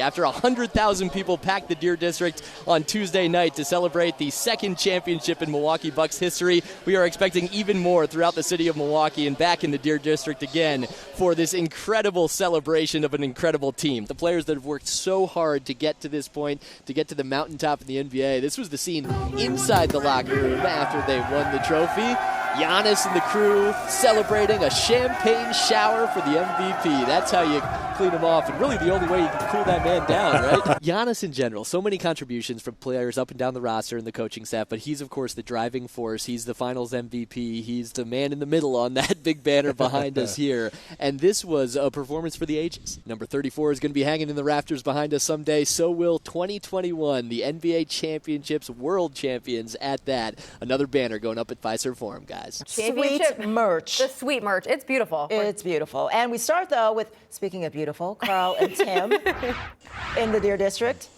After 100,000 people packed the Deer District on Tuesday night to celebrate the second championship in Milwaukee Bucks history, we are expecting even more throughout the city of Milwaukee and back in the Deer District again for this incredible celebration of an incredible team. The players that have worked so hard to get to this point, to get to the mountaintop in the NBA. This was the scene inside the locker room after they won the trophy. Giannis and the crew celebrating a champagne shower for the MVP. That's how you clean him off, and really the only way you can cool that man down, right? Giannis in general, so many contributions from players up and down the roster and the coaching staff, but he's, of course, the driving force. He's the finals MVP. He's the man in the middle on that big banner behind us here, and this was a performance for the ages. Number 34 is going to be hanging in the rafters behind us someday. So will 2021, the NBA Championships, World Champions at that. Another banner going up at Fiserv Forum, guys. Sweet merch. The sweet merch. It's beautiful. It's beautiful. And we start, though, with, speaking of beautiful, Carl and Tim in the Deer District.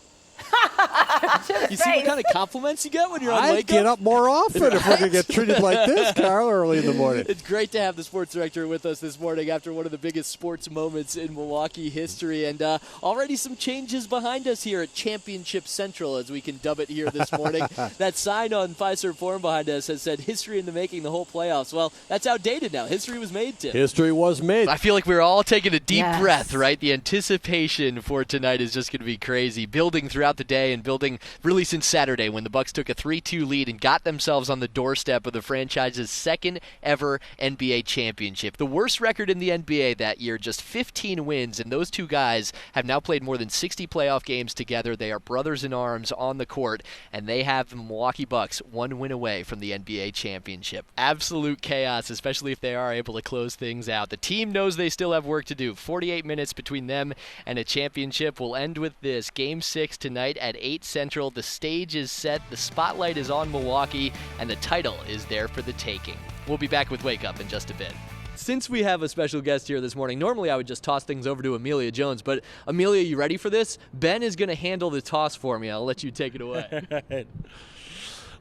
You see what kind of compliments you get when you're on I Wake get Up? up more often if we're going to get treated like this, Carl, early in the morning. It's great to have the sports director with us this morning after one of the biggest sports moments in Milwaukee history. And already some changes behind us here at Championship Central, as we can dub it here this morning. That sign on Fiserv Forum behind us has said history in the making the whole playoffs. Well, that's outdated now. History was made, Tim. History was made. I feel like we're all taking a deep Yes. breath, right? The anticipation for tonight is just going to be crazy. Building throughout the day and building really since Saturday when the Bucks took a 3-2 lead and got themselves on the doorstep of the franchise's second ever NBA championship. The worst record in the NBA that year, just 15 wins, and those two guys have now played more than 60 playoff games together. They are brothers in arms on the court, and they have the Milwaukee Bucks one win away from the NBA championship. Absolute chaos, especially if they are able to close things out. The team knows they still have work to do. 48 minutes between them and a championship. We'll end with this. Game 6 tonight at 8 Central. The stage is set, the spotlight is on Milwaukee, and the title is there for the taking. We'll be back with Wake Up in just a bit. Since we have a special guest here this morning, normally I would just toss things over to Amelia Jones, but Amelia, you ready for this? Ben is going to handle the toss for me. I'll let you take it away.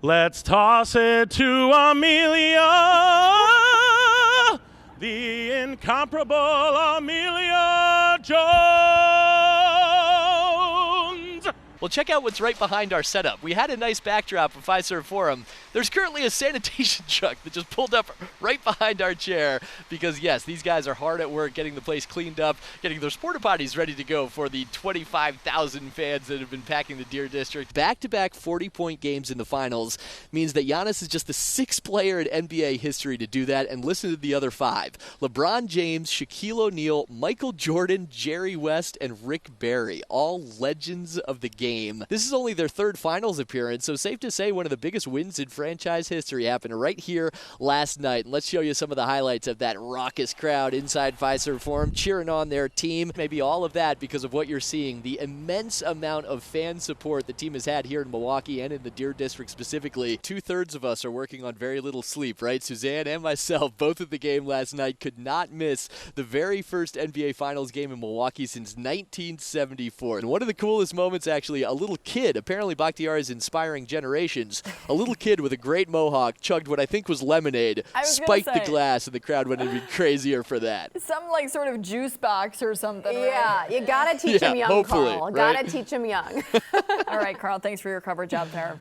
Let's toss it to Amelia, the incomparable Amelia Jones. Well, check out what's right behind our setup. We had a nice backdrop of Fiserv Forum. There's currently a sanitation truck that just pulled up right behind our chair because, yes, these guys are hard at work getting the place cleaned up, getting their porta potties ready to go for the 25,000 fans that have been packing the Deer District. Back-to-back 40-point games in the finals means that Giannis is just the sixth player in NBA history to do that, and listen to the other five. LeBron James, Shaquille O'Neal, Michael Jordan, Jerry West, and Rick Barry, all legends of the game. This is only their third finals appearance, so safe to say one of the biggest wins in franchise history happened right here last night. And let's show you some of the highlights of that raucous crowd inside Fiserv Forum cheering on their team. Maybe all of that because of what you're seeing, the immense amount of fan support the team has had here in Milwaukee and in the Deer District specifically. 2/3 of us are working on very little sleep, right? Suzanne and myself, both at the game last night, could not miss the very first NBA Finals game in Milwaukee since 1974. And one of the coolest moments, actually, a little kid, apparently Bakhtiari is inspiring generations, a little kid with a great mohawk chugged what I think was lemonade, spiked the glass, and the crowd went even crazier for that. Some like sort of juice box or something. Yeah, right? you gotta teach him young, hopefully, Carl. right? Gotta teach him young. All right, Carl, thanks for your coverage out there.